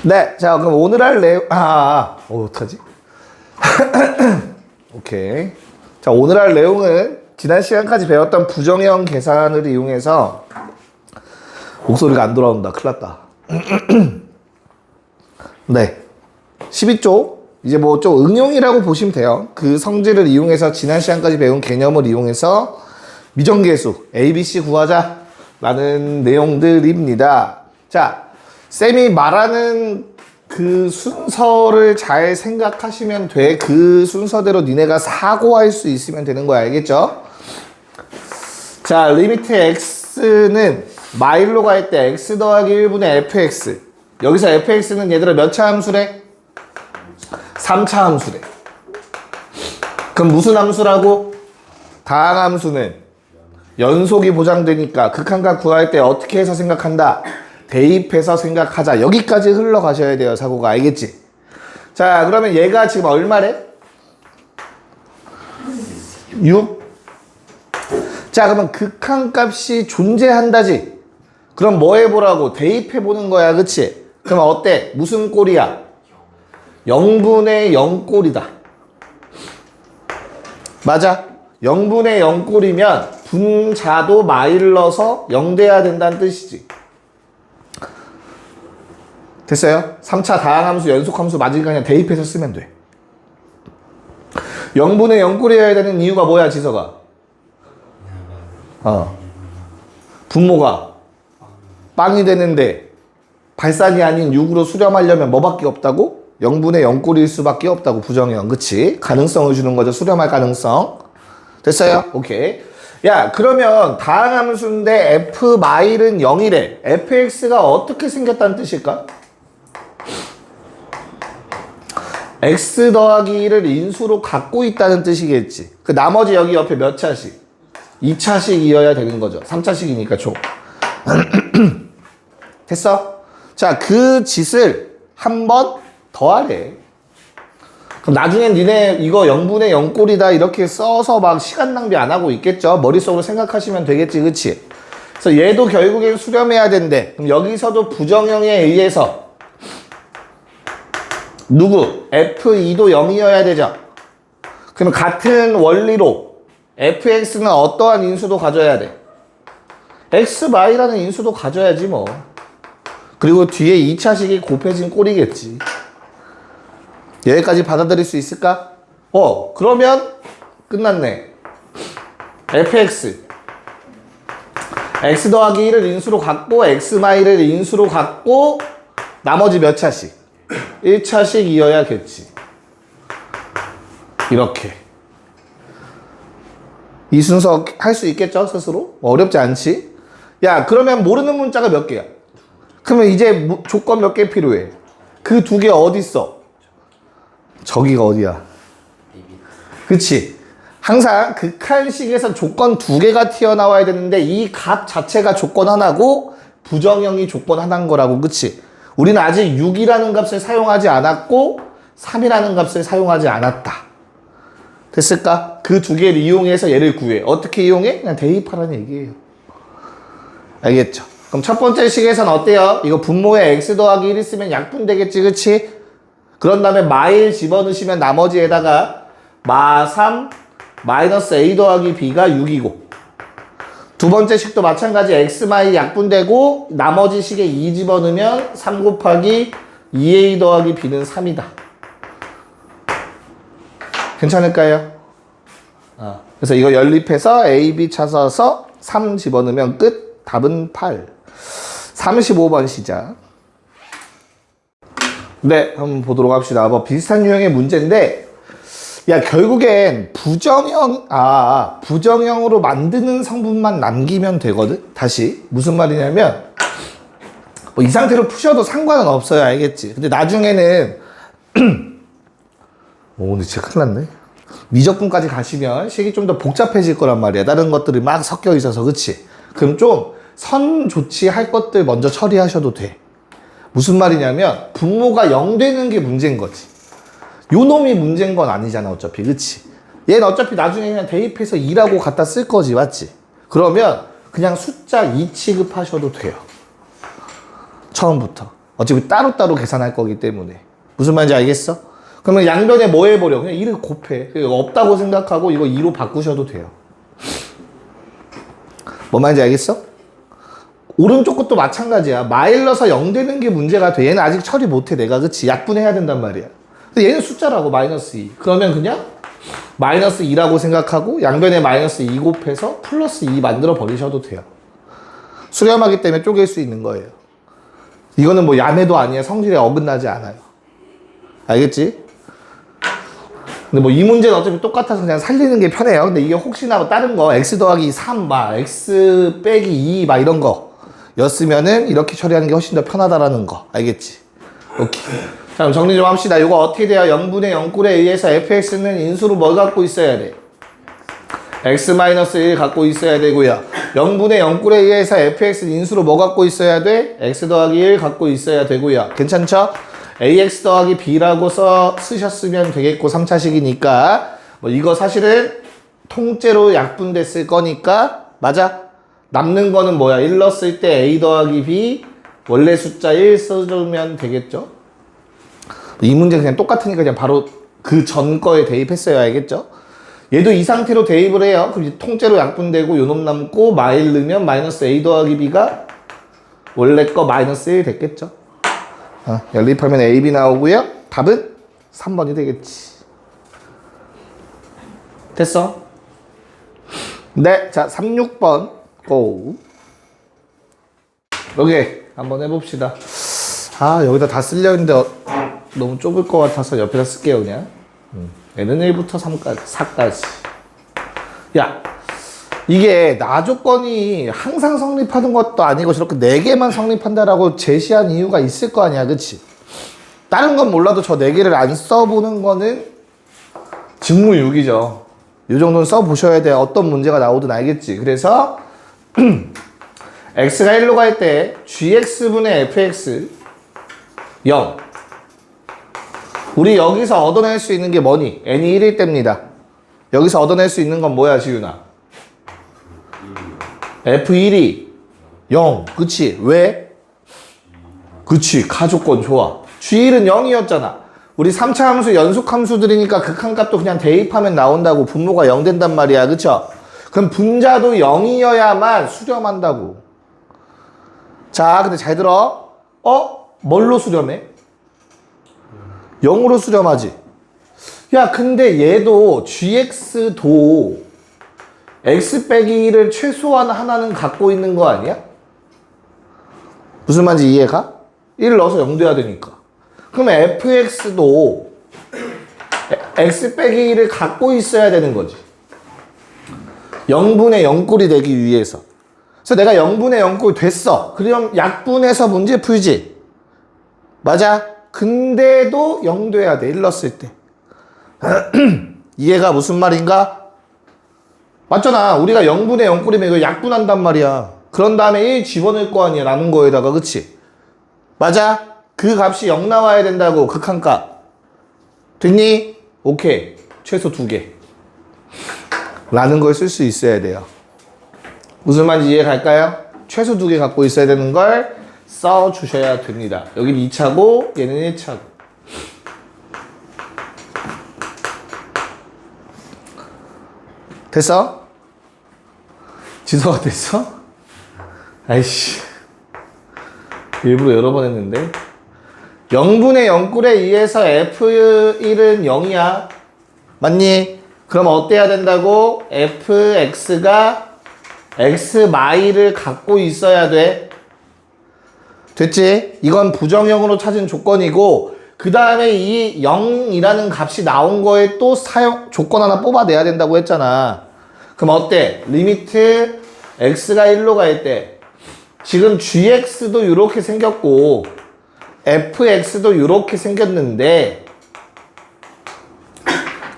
네, 자, 그럼 오늘 할 내용, 어떡하지? 오케이. 자, 오늘 할 내용은 지난 시간까지 배웠던 부정형 계산을 이용해서 목소리가 안 돌아온다. 큰일 났다. 네. 12쪽. 이제 뭐 좀 응용이라고 보시면 돼요. 그 성질을 이용해서 지난 시간까지 배운 개념을 이용해서 미정계수 ABC 구하자 라는 내용들입니다. 자, 쌤이 말하는 그 순서를 잘 생각하시면 돼. 그 순서대로 니네가 사고할 수 있으면 되는 거야. 알겠죠? 자, 리미트 x는 마일로 갈 때 x 더하기 1분의 fx. 여기서 fx는 얘들아 몇 차 함수래? 3차 함수래. 그럼 무슨 함수라고? 다항함수는 연속이 보장되니까 극한값 구할 때 어떻게 해서 생각한다? 대입해서 생각하자. 여기까지 흘러가셔야 돼요. 사고가. 알겠지? 자, 그러면 얘가 지금 얼마래? 6. 자, 그러면 극한값이 존재한다지. 그럼 뭐 해보라고? 대입해보는 거야. 그치? 그럼 어때? 무슨 꼴이야? 0분의 0 꼴이다. 맞아? 0분의 0 꼴이면 분자도 마일러서 0 돼야 된다는 뜻이지. 됐어요? 3차 다항함수, 연속함수 맞으니까 그냥 대입해서 쓰면 돼. 0분의 0 꼴이어야 되는 이유가 뭐야, 지서가? 분모가 빵이 되는데 발산이 아닌 6으로 수렴하려면 뭐밖에 없다고? 0분의 0 꼴일 수밖에 없다고. 부정형. 그치? 가능성을 주는 거죠. 수렴할 가능성. 됐어요? 오케이. 야, 그러면 다항함수인데 f 마일은 0이래. fx가 어떻게 생겼다는 뜻일까? x 더하기 1을 인수로 갖고 있다는 뜻이겠지. 그 나머지 여기 옆에 몇 차씩? 2차씩이어야 되는 거죠. 3차씩이니까 총. 됐어? 자, 그 짓을 한 번 더 하래. 그럼 나중엔 니네 이거 0분의 0 꼴이다 이렇게 써서 막 시간 낭비 안 하고 있겠죠? 머릿속으로 생각하시면 되겠지. 그치? 그래서 얘도 결국엔 수렴해야 된대. 그럼 여기서도 부정형에 의해서 누구? F2도 0이어야 되죠? 그러면 같은 원리로 fx는 어떠한 인수도 가져야 돼? xy라는 인수도 가져야지 뭐. 그리고 뒤에 2차식이 곱해진 꼴이겠지. 여기까지 받아들일 수 있을까? 그러면 끝났네. fx x 더하기 1을 인수로 갖고 xy를 인수로 갖고 나머지 몇 차씩? 1차씩이어야겠지. 이렇게. 이 순서 할 수 있겠죠? 스스로? 어렵지 않지? 야, 그러면 모르는 문자가 몇 개야? 그러면 이제 조건 몇 개 필요해? 그 두 개 어디 있어? 저기가 어디야? 그치? 항상 극한식에서 조건 두 개가 튀어나와야 되는데 이 값 자체가 조건 하나고 부정형이 조건 하나인 거라고. 그치? 우리는 아직 6이라는 값을 사용하지 않았고 3이라는 값을 사용하지 않았다. 됐을까? 그 두 개를 이용해서 얘를 구해. 어떻게 이용해? 그냥 대입하라는 얘기예요. 알겠죠? 그럼 첫 번째 식에서는 어때요? 이거 분모에 x 더하기 1 있으면 약분되겠지. 그치? 그런 다음에 마일 집어넣으시면 나머지에다가 마3 마이너스 a 더하기 b가 6이고, 두 번째 식도 마찬가지 x 마일 약분되고 나머지 식에 2 집어넣으면 3 곱하기 2a 더하기 b는 3이다. 괜찮을까요? 그래서 이거 연립해서 a, b 찾아서 3 집어넣으면 끝. 답은 8. 35번 시작. 네, 한번 보도록 합시다. 뭐 비슷한 유형의 문제인데, 야, 결국엔 부정형으로 만드는 성분만 남기면 되거든? 다시. 무슨 말이냐면, 뭐 이 상태로 푸셔도 상관은 없어요. 알겠지? 근데 나중에는, 근데 진짜 큰일 났네. 미적분까지 가시면 식이 좀 더 복잡해질 거란 말이야. 다른 것들이 막 섞여 있어서. 그치? 그럼 좀 선 조치할 것들 먼저 처리하셔도 돼. 무슨 말이냐면 분모가 0 되는 게 문제인 거지. 요 놈이 문제인 건 아니잖아 어차피. 그치? 얘는 어차피 나중에 그냥 대입해서 2라고 갖다 쓸 거지. 맞지? 그러면 그냥 숫자 2 취급하셔도 돼요. 처음부터. 어차피 따로따로 계산할 거기 때문에. 무슨 말인지 알겠어? 그러면 양변에 뭐 해버려? 그냥 2를 곱해. 없다고 생각하고 이거 2로 바꾸셔도 돼요. 뭔 말인지 알겠어? 오른쪽 것도 마찬가지야. 마이너스 0 되는 게 문제가 돼. 얘는 아직 처리 못해 내가. 그치? 약분해야 된단 말이야. 근데 얘는 숫자라고 마이너스 2. 그러면 그냥 마이너스 2라고 생각하고 양변에 마이너스 2 곱해서 플러스 2 만들어 버리셔도 돼요. 수렴하기 때문에 쪼갤 수 있는 거예요. 이거는 뭐 야매도 아니야. 성질에 어긋나지 않아요. 알겠지? 근데 뭐 이 문제는 어차피 똑같아서 그냥 살리는 게 편해요. 근데 이게 혹시나 뭐 다른 거 x 더하기 3, 막 x 빼기 2, 막 이런 거 였으면은 이렇게 처리하는 게 훨씬 더 편하다라는 거. 알겠지? 오케이. 자, 그럼 정리 좀 합시다. 이거 어떻게 돼요? 0분의 0꼴에 의해서 fx는 인수로 뭘 갖고 있어야 돼? x-1 갖고 있어야 되고요. 0분의 0꼴에 의해서 fx는 인수로 뭐 갖고 있어야 돼? x 더하기 1 갖고 있어야 되고요. 괜찮죠? ax 더하기 b라고 쓰셨으면 되겠고 3차식이니까 뭐 이거 사실은 통째로 약분됐을 거니까 맞아? 남는 거는 뭐야? 1 넣었을 때 a 더하기 b 원래 숫자 1 써주면 되겠죠? 이 문제 그냥 똑같으니까 그냥 바로 그 전 거에 대입했어야 알겠죠? 얘도 이 상태로 대입을 해요. 그럼 이제 통째로 약분되고 요놈 남고 마일 넣으면 마이너스 a 더하기 b가 원래 거 마이너스 1 됐겠죠? 연립하면 a, b 나오고요. 답은 3번이 되겠지. 됐어? 네, 자 3, 6번 고. 여기 한번 해봅시다. 여기다 다 쓰려 했는데 너무 좁을 것 같아서 옆에다 쓸게요 그냥. 얘는 1부터 4까지. 야, 이게 나 조건이 항상 성립하는 것도 아니고 저렇게 4개만 성립한다라고 제시한 이유가 있을 거 아니야, 그치? 다른 건 몰라도 저 4개를 안 써보는 거는 직무유기죠. 이 정도는 써보셔야 돼. 어떤 문제가 나오든 알겠지. 그래서 x가 1로 갈 때 gx분의 fx 0. 우리 여기서 얻어낼 수 있는 게 뭐니? n이 1일 때입니다. 여기서 얻어낼 수 있는 건 뭐야, 지윤아? f1이 0. 그치? 왜? 그치. 가조건 좋아. g1은 0이었잖아. 우리 3차 함수 연속 함수들이니까 극한값도 그냥 대입하면 나온다고. 분모가 0 된단 말이야. 그쵸? 그럼 분자도 0이어야만 수렴한다고. 자, 근데 잘 들어. 뭘로 수렴해? 0으로 수렴하지. 야, 근데 얘도 gx도 x 빼기 1을 최소한 하나는 갖고 있는 거 아니야? 무슨 말인지 이해가? 1 넣어서 0 돼야 되니까. 그러면 fx도 x 빼기 1을 갖고 있어야 되는 거지. 0분의 0꼴이 되기 위해서. 그래서 내가 0분의 0꼴 됐어. 그럼 약분해서 문제 풀지. 맞아? 근데도 0 돼야 돼. 1 넣었을 때. 이해가 무슨 말인가? 맞잖아. 우리가 0분의 0꼴이면 이거 약분한단 말이야. 그런 다음에 1 집어넣을 거 아니야. 남은 거에다가. 그치? 맞아? 그 값이 0 나와야 된다고. 극한값. 됐니? 오케이. 최소 2개. 라는 걸 쓸 수 있어야 돼요. 무슨 말인지 이해 갈까요? 최소 2개 갖고 있어야 되는 걸 써주셔야 됩니다. 여긴 2차고 얘는 1차고. 됐어? 지서가 됐어? 아이씨. 일부러 여러 번 했는데. 0분의 0꼴에 의해서 f1은 0이야. 맞니? 그럼 어때야 된다고? fx가 x마이를 갖고 있어야 돼. 됐지? 이건 부정형으로 찾은 조건이고 그 다음에 이 0이라는 값이 나온 거에 또 조건 하나 뽑아내야 된다고 했잖아. 그럼 어때? 리미트 x가 1로 갈 때 지금 gx도 이렇게 생겼고 fx도 이렇게 생겼는데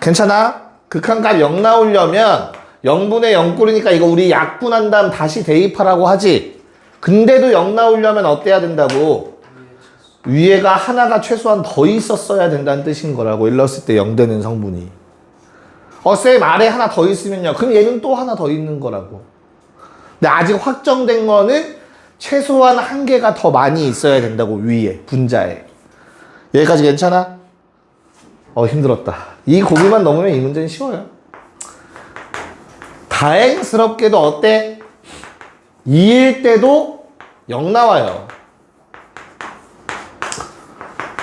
괜찮아? 극한값 0 나오려면 0분의 0꼴이니까 이거 우리 약분한 다음 다시 대입하라고 하지. 근데도 0 나오려면 어때야 된다고? 위에가 하나가 최소한 더 있었어야 된다는 뜻인 거라고. 1 넣었을 때 0 되는 성분이. 쌤 아래 하나 더 있으면요. 그럼 얘는 또 하나 더 있는 거라고. 근데 아직 확정된 거는 최소한 한 개가 더 많이 있어야 된다고, 위에 분자에. 여기까지 괜찮아? 힘들었다. 이 고비만 넘으면 이 문제는 쉬워요. 다행스럽게도 어때? 2일 때도 0 나와요.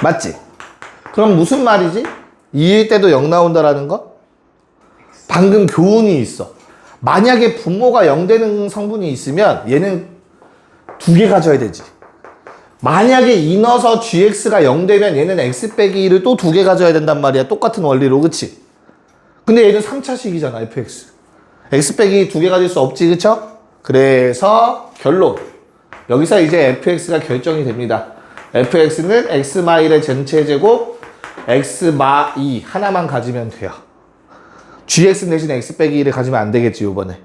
맞지? 그럼 무슨 말이지? 2일 때도 0 나온다라는 거? 방금 교훈이 있어. 만약에 분모가 0 되는 성분이 있으면 얘는 2개 가져야 되지. 만약에 인어서 gx가 0 되면 얘는 x 빼기 1을 또 2개 가져야 된단 말이야. 똑같은 원리로, 그치? 근데 얘는 3차식이잖아, fx. x 빼기 2개 가질 수 없지, 그쵸? 그래서 결론. 여기서 이제 fx가 결정이 됩니다. fx는 x마일의 전체 제곱 x마 2 하나만 가지면 돼요. gx 대신 x 빼기 1을 가지면 안 되겠지, 이번에.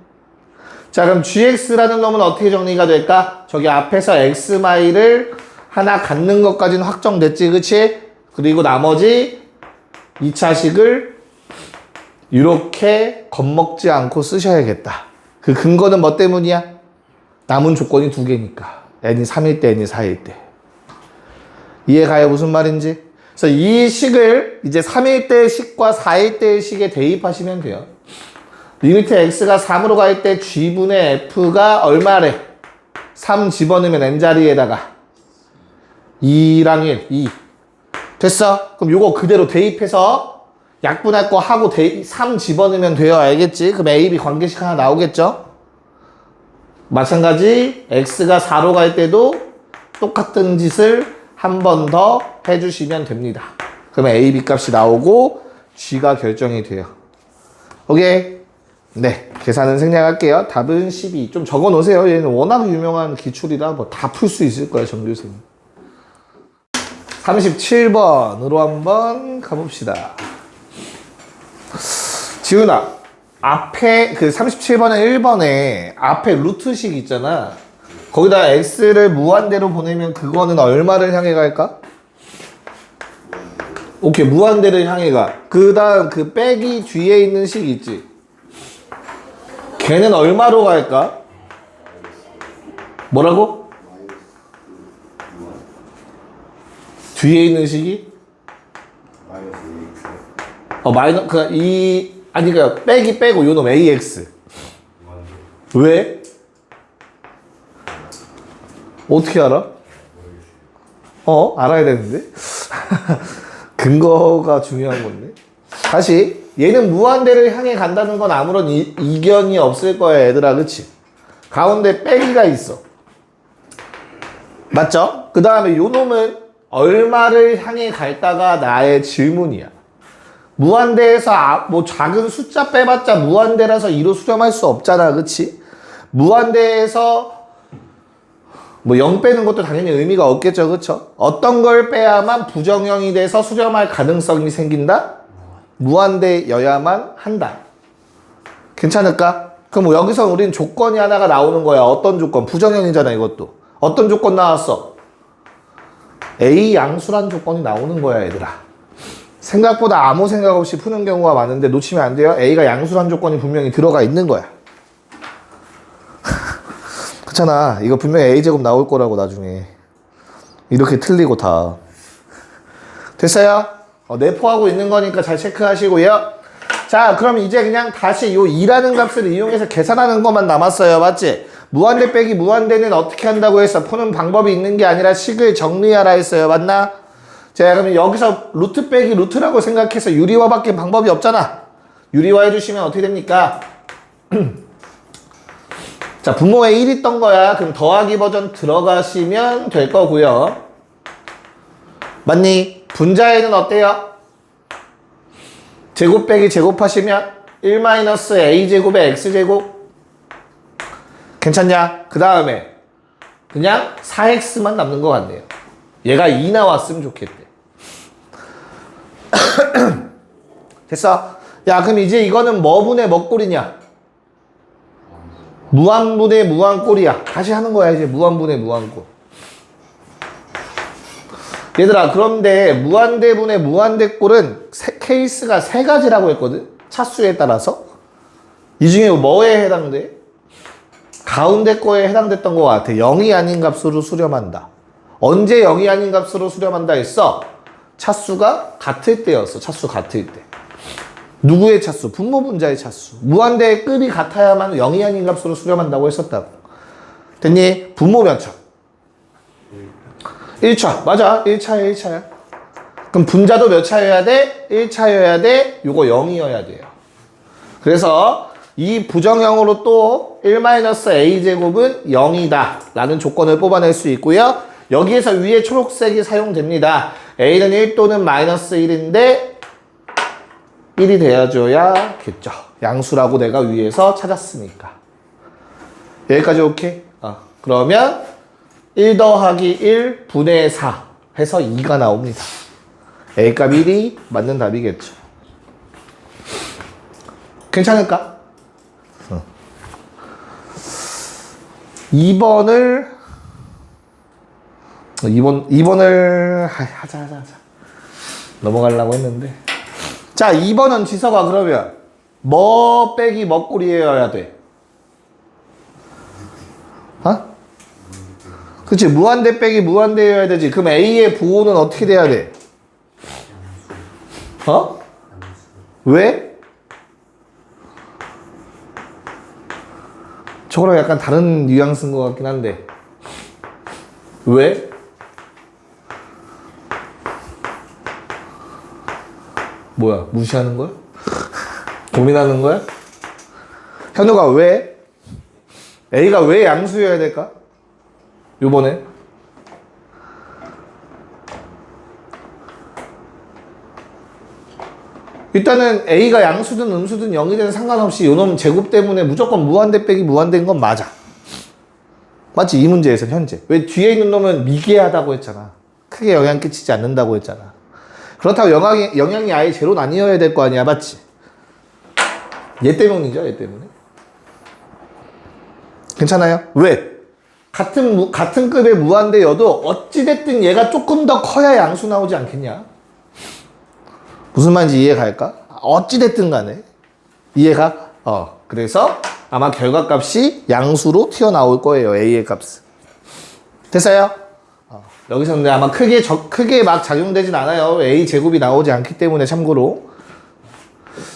자, 그럼 gx라는 놈은 어떻게 정리가 될까? 저기 앞에서 x마일을 하나 갖는 것까지는 확정됐지, 그치? 그리고 나머지 2차식을 이렇게 겁먹지 않고 쓰셔야겠다. 그 근거는 뭐 때문이야? 남은 조건이 2개니까. n이 3일 때, n이 4일 때. 이해가요? 무슨 말인지? 그래서 이 식을 이제 3일 때 식과 4일 때 식에 대입하시면 돼요. 리미트 x가 3으로 갈 때 g분의 f가 얼마래? 3 집어넣으면 n자리에다가 2랑 1, 2. 됐어? 그럼 요거 그대로 대입해서 약분할 거 하고 3 집어넣으면 돼요. 알겠지? 그럼 a, b 관계식 하나 나오겠죠? 마찬가지 x가 4로 갈 때도 똑같은 짓을 한 번 더 해주시면 됩니다. 그러면 a, b 값이 나오고 g가 결정이 돼요. 오케이? 네, 계산은 생략할게요. 답은 12. 좀 적어 놓으세요. 얘는 워낙 유명한 기출이라 뭐 다 풀 수 있을 거예요, 정교수님. 37번으로 한번 가봅시다. 지훈아, 앞에 그 37번에 1번에 앞에 루트식 있잖아. 거기다 x를 무한대로 보내면 그거는 얼마를 향해 갈까? 오케이, 무한대를 향해 가. 그 다음 그 빼기 뒤에 있는 식 있지? 걔는 얼마로 갈까? 뭐라고? 뒤에 있는 식이? 그니까 빼기 빼고 요놈 ax. 왜? 어떻게 알아? 알아야 되는데? 근거가 중요한 건데. 다시, 얘는 무한대를 향해 간다는 건 아무런 이견이 없을 거야, 얘들아, 그치? 가운데 빼기가 있어. 맞죠? 그 다음에 요 놈은 얼마를 향해 갈까가 나의 질문이야. 무한대에서 뭐 작은 숫자 빼봤자 무한대라서 2로 수렴할 수 없잖아, 그치? 무한대에서 뭐 0 빼는 것도 당연히 의미가 없겠죠, 그쵸? 어떤 걸 빼야만 부정형이 돼서 수렴할 가능성이 생긴다? 무한대여야만 한다. 괜찮을까? 그럼 뭐 여기서 우린 조건이 하나가 나오는 거야. 어떤 조건? 부정형이잖아, 이것도. 어떤 조건 나왔어? A 양수란 조건이 나오는 거야, 얘들아. 생각보다 아무 생각 없이 푸는 경우가 많은데 놓치면 안 돼요. A가 양수란 조건이 분명히 들어가 있는 거야. 그렇잖아. 이거 분명히 A제곱 나올 거라고, 나중에. 이렇게 틀리고 다. 됐어요? 내포하고 있는 거니까 잘 체크하시고요. 자, 그럼 이제 그냥 다시 요 2라는 값을 이용해서 계산하는 것만 남았어요. 맞지? 무한대 빼기 무한대는 어떻게 한다고 했어? 푸는 방법이 있는 게 아니라 식을 정리하라 했어요. 맞나? 자, 그러면 여기서 루트 빼기 루트라고 생각해서 유리화밖에 방법이 없잖아. 유리화 해주시면 어떻게 됩니까? 자, 분모에 1 있던 거야. 그럼 더하기 버전 들어가시면 될 거고요. 맞니? 분자에는 어때요? 제곱 빼기 제곱하시면 1-a제곱에 x제곱. 괜찮냐? 그 다음에 그냥 4x만 남는 것 같네요. 얘가 2 나왔으면 좋겠대. 됐어? 야, 그럼 이제 이거는 뭐 분의 뭐 꼴이냐? 무한분의 무한꼴이야. 다시 하는 거야, 이제. 무한분의 무한꼴. 얘들아, 그런데 무한대분의 무한대꼴은 케이스가 3가지라고 했거든? 차수에 따라서. 이 중에 뭐에 해당돼? 가운데 거에 해당됐던 것 같아. 0이 아닌 값으로 수렴한다. 언제 0이 아닌 값으로 수렴한다 했어? 차수가 같을 때였어. 차수 같을 때. 누구의 차수? 분모 분자의 차수. 무한대의 급이 같아야만 0이 아닌 값으로 수렴한다고 했었다고. 됐니? 분모 몇 차? 1차. 맞아. 1차야, 1차야. 그럼 분자도 몇 차여야 돼? 1차여야 돼? 요거 0이어야 돼요. 그래서 이 부정형으로 또 1-a제곱은 0이다 라는 조건을 뽑아낼 수 있고요. 여기에서 위에 초록색이 사용됩니다. a는 1 또는 -1인데 1이 되어줘야겠죠. 양수라고 내가 위에서 찾았으니까. 여기까지 오케이? 그러면 1 더하기 1 분의 4 해서 2가 나옵니다. A값 1이 맞는 답이겠죠. 괜찮을까? 2번을 하자. 넘어가려고 했는데. 자, 2번은 지서가 그러면 뭐 빼기 먹구리여야 돼? 그치, 무한대 빼기 무한대여야 되지. 그럼 A의 부호는 어떻게 돼야 돼? 왜? 저거랑 약간 다른 뉘앙스인 것 같긴 한데. 왜? 뭐야, 무시하는 거야? 고민하는 거야? 현우가 왜? A가 왜 양수여야 될까? 요번에? 일단은 A가 양수든 음수든 0이든 상관없이 요놈 제곱 때문에 무조건 무한대 빼기 무한대인 건 맞아. 맞지? 이 문제에서는 현재. 왜 뒤에 있는 놈은 미개하다고 했잖아. 크게 영향 끼치지 않는다고 했잖아. 그렇다고 영향이 아예 제로는 아니어야 될 거 아니야. 맞지? 얘 때문이죠. 얘 때문에. 괜찮아요? 왜? 같은 급의 무한대여도 어찌됐든 얘가 조금 더 커야 양수 나오지 않겠냐? 무슨 말인지 이해갈까? 어찌됐든 간에. 이해가? 그래서 아마 결과값이 양수로 튀어나올 거예요. A의 값은. 됐어요? 여기서는 아마 크게 막 작용되진 않아요. A 제곱이 나오지 않기 때문에 참고로.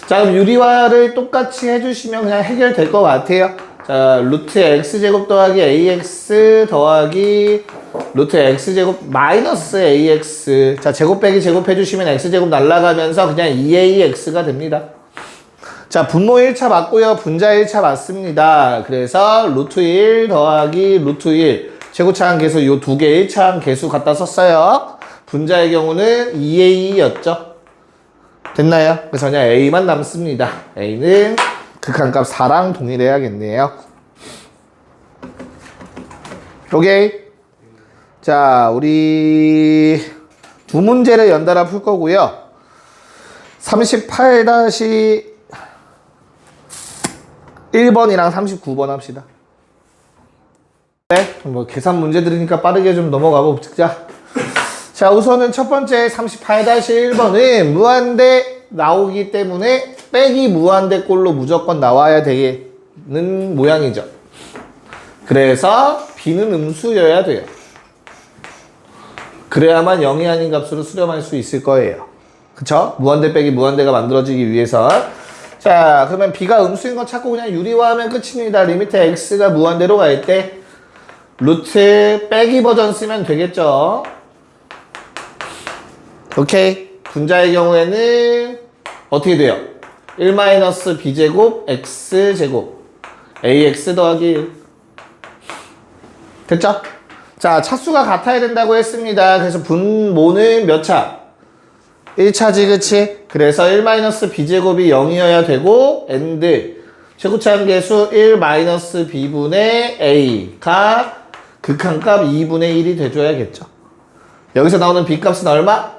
자, 그럼 유리화를 똑같이 해주시면 그냥 해결될 것 같아요. 자, 루트 x제곱 더하기 ax 더하기 루트 x제곱 마이너스 ax. 자, 제곱 빼기 제곱 해주시면 x제곱 날라가면서 그냥 2ax가 됩니다. 자, 분모 1차 맞고요. 분자 1차 맞습니다. 그래서 루트 1 더하기 루트 1. 최고차항 계수 요 두 개 1차항 계수 갖다 썼어요. 분자의 경우는 2a였죠. 됐나요? 그래서 그냥 a만 남습니다. a는 극한값 4랑 동일해야겠네요. 오케이. 자, 우리 두 문제를 연달아 풀 거고요. 38-1번이랑 39번 합시다. 네, 뭐 계산 문제 들으니까 빠르게 좀 넘어가 봅시다. 자, 우선은 첫 번째 38-1번은 무한대 나오기 때문에 빼기 무한대 꼴로 무조건 나와야 되는 모양이죠. 그래서 B는 음수여야 돼요. 그래야만 0이 아닌 값으로 수렴할 수 있을 거예요. 그쵸? 무한대 빼기 무한대가 만들어지기 위해서. 자, 그러면 B가 음수인 거 찾고 그냥 유리화하면 끝입니다. 리미트 X가 무한대로 갈 때 루트 빼기 버전 쓰면 되겠죠. 오케이. 분자의 경우에는 어떻게 돼요? 1-b제곱 x제곱 ax 더하기 1. 됐죠? 자, 차수가 같아야 된다고 했습니다. 그래서 분모는 몇 차? 1차지, 그치? 그래서 1-b제곱이 0이어야 되고 and 최고차항 계수 1-b분의 a가 극한값 2분의 1이 돼줘야겠죠. 여기서 나오는 b값은 얼마?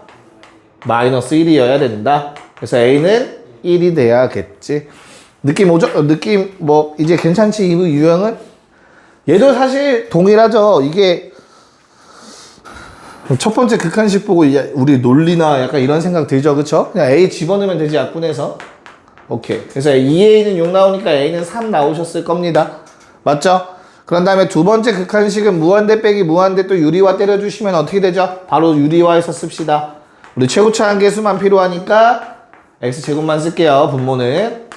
-1이어야 된다. 그래서 a는 1이 돼야겠지. 느낌 오죠? 느낌 뭐 이제 괜찮지? 이 유형은? 얘도 사실 동일하죠. 이게 첫 번째 극한식 보고 우리 논리나 약간 이런 생각 들죠, 그쵸? 그냥 a 집어넣으면 되지, 약분해서. 오케이. 그래서 2a는 6 나오니까 a는 3 나오셨을 겁니다. 맞죠? 그런 다음에 두 번째 극한식은 무한대 빼기 무한대 또 유리화 때려주시면 어떻게 되죠? 바로 유리화해서 씁시다. 우리 최고차 한계수만 필요하니까 x제곱만 쓸게요. 분모는.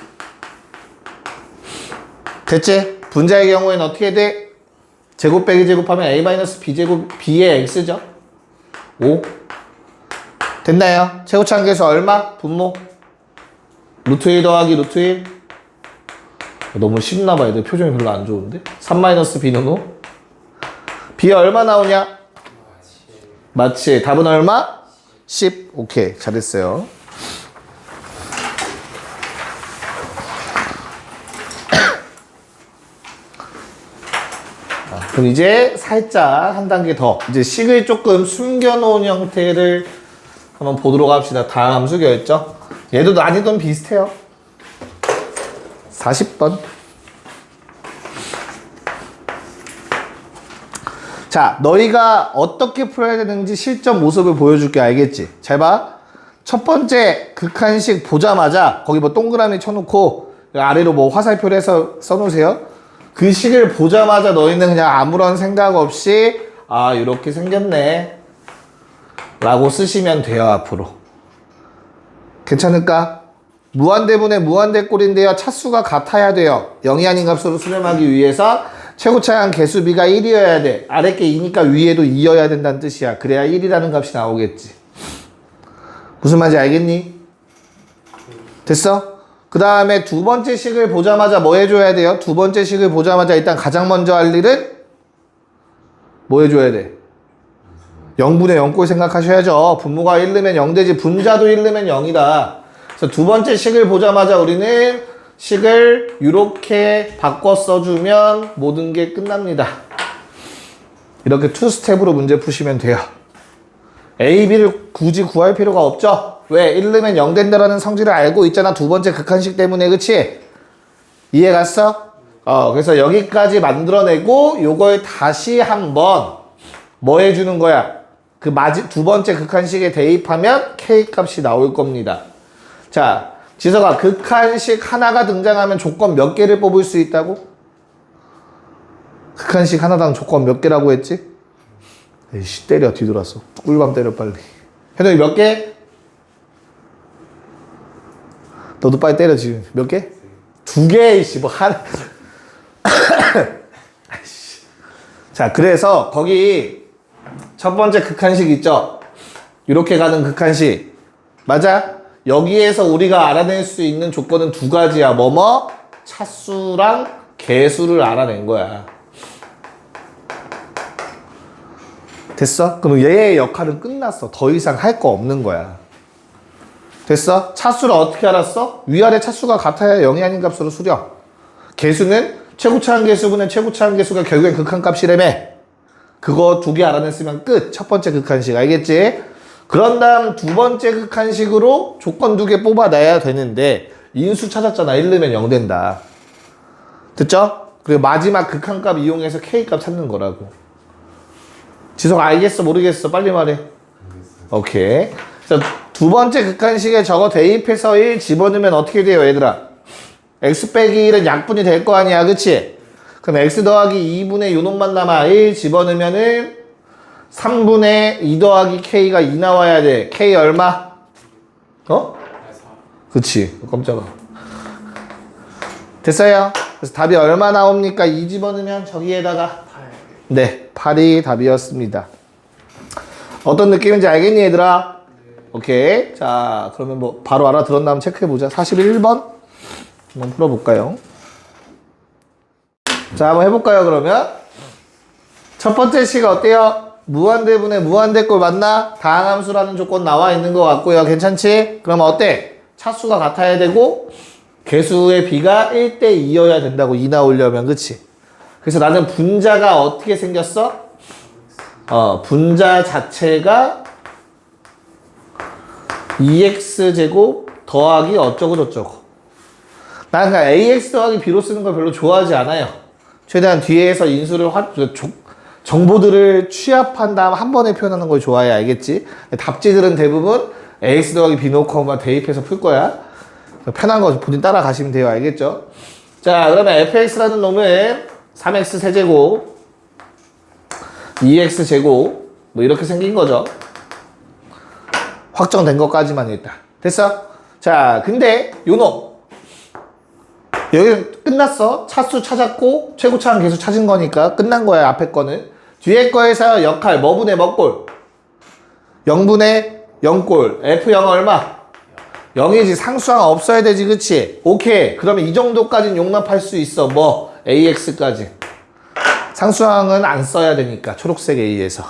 됐지? 분자의 경우에는 어떻게 돼? 제곱 빼기 제곱하면 a-b제곱 b의 x죠. 5. 됐나요? 최고차 한계수 얼마? 분모. 루트 1 더하기 루트 1. 너무 쉽나봐. 애들 표정이 별로 안 좋은데? 3-b는 5. b 얼마 나오냐? 맞지. 답은 얼마? 10. 오케이. 잘했어요. 그럼 이제 살짝 한 단계 더. 이제 식을 조금 숨겨놓은 형태를 한번 보도록 합시다. 다함수교였죠? 얘도 난이도는 비슷해요. 40번. 자, 너희가 어떻게 풀어야 되는지 실전 모습을 보여줄게. 알겠지? 잘 봐. 첫 번째 극한식 보자마자 거기 뭐 동그라미 쳐놓고 아래로 뭐 화살표를 해서 써놓으세요. 그 식을 보자마자 너희는 그냥 아무런 생각 없이 아, 이렇게 생겼네 라고 쓰시면 돼요. 앞으로. 괜찮을까? 무한대분의 무한대꼴인데요. 차수가 같아야 돼요. 0이 아닌 값으로 수렴하기 위해서 최고차항 개수비가 1이어야 돼. 아래 게 2니까 위에도 2여야 된다는 뜻이야. 그래야 1이라는 값이 나오겠지. 무슨 말인지 알겠니? 됐어? 그 다음에 두 번째 식을 보자마자 뭐 해줘야 돼요? 두 번째 식을 보자마자 일단 가장 먼저 할 일은 뭐 해줘야 돼? 0분의 0꼴 생각하셔야죠. 분모가 1 넣으면 0 되지. 분자도 1 넣으면 0이다. 그래서 두 번째 식을 보자마자 우리는 식을 이렇게 바꿔 써주면 모든 게 끝납니다. 이렇게 투 스텝으로 문제 푸시면 돼요. A, B를 굳이 구할 필요가 없죠? 왜? 1 넣으면 0 된다라는 성질을 알고 있잖아. 두 번째 극한식 때문에. 그치? 이해 갔어? 그래서 여기까지 만들어내고 요걸 다시 한번 뭐 해주는 거야? 그 두 번째 극한식에 대입하면 K 값이 나올 겁니다. 자, 지석아, 극한식 하나가 등장하면 조건 몇 개를 뽑을 수 있다고? 극한식 하나당 조건 몇 개라고 했지? 에이씨, 때려. 뒤돌았어. 꿀밤 때려 빨리. 현욱이 몇 개? 너도 빨리 때려 지금. 몇 개? 2개. 이씨 뭐 한. 자, 그래서 거기 첫 번째 극한식 있죠? 이렇게 가는 극한식. 맞아? 여기에서 우리가 알아낼 수 있는 조건은 두 가지야. 뭐뭐? 차수랑 개수를 알아낸 거야. 됐어? 그럼 얘의 역할은 끝났어. 더 이상 할 거 없는 거야. 됐어? 차수를 어떻게 알았어? 위아래 차수가 같아야 0이 아닌 값으로 수렴. 개수는 최고차항 개수분의 최고차항 개수가 결국엔 극한값이라며. 그거 2개 알아냈으면 끝. 첫 번째 극한식. 알겠지? 그런 다음 두 번째 극한식으로 조건 2개 뽑아내야 되는데 인수 찾았잖아. 1 넣으면 0 된다. 됐죠? 그리고 마지막 극한값 이용해서 K값 찾는 거라고. 지석 알겠어? 모르겠어? 빨리 말해. 오케이. 그래서 두 번째 극한식에 저거 대입해서 1 집어넣으면 어떻게 돼요, 얘들아? x 빼기 1은 약분이 될 거 아니야, 그치? 그럼 x 더하기 2분의 요놈만 남아. 1 집어넣으면은 3분의 2 더하기 k가 2 나와야 돼. k 얼마? 그치. 깜짝아. 됐어요? 그래서 답이 얼마 나옵니까? 2 집어넣으면 저기에다가 8. 네, 8이 답이었습니다. 어떤 느낌인지 알겠니, 얘들아? 오케이. 자, 그러면 뭐 바로 알아들었나 한번 체크해보자. 41번 한번 풀어볼까요? 자, 한번 해볼까요, 그러면? 첫 번째 시가 어때요? 무한대분의 무한대꼴 맞나? 다항함수라는 조건 나와 있는 것 같고요. 괜찮지? 그러면 어때? 차수가 같아야 되고 개수의 비가 1대 2여야 된다고 2 나오려면. 그치? 그래서 나는 분자가 어떻게 생겼어? 분자 자체가 2x제곱 더하기 어쩌고저쩌고. 나는 그냥 ax 더하기 b로 쓰는 걸 별로 좋아하지 않아요. 최대한 뒤에서 인수를 정보들을 취합한 다음 한 번에 표현하는 걸 좋아해. 알겠지? 답지들은 대부분 ax 더하기 b 놓고 대입해서 풀 거야. 편한 거 본인 따라가시면 돼요. 알겠죠? 자, 그러면 fx라는 놈은 3x 세제곱 2x 제곱 뭐 이렇게 생긴 거죠. 확정된 것까지만 일단 됐어? 자, 근데 요놈 여기 끝났어. 차수 찾았고 최고차항 계수 찾은 거니까 끝난 거야. 앞에 거는. 뒤에 거에서 역할 뭐분의 뭐꼴 0분의 0꼴 F0 얼마? 0이지. 상수항 없어야 되지. 그치? 오케이. 그러면 이 정도까지는 용납할 수 있어. 뭐 AX까지. 상수항은 안 써야 되니까 초록색 A에서.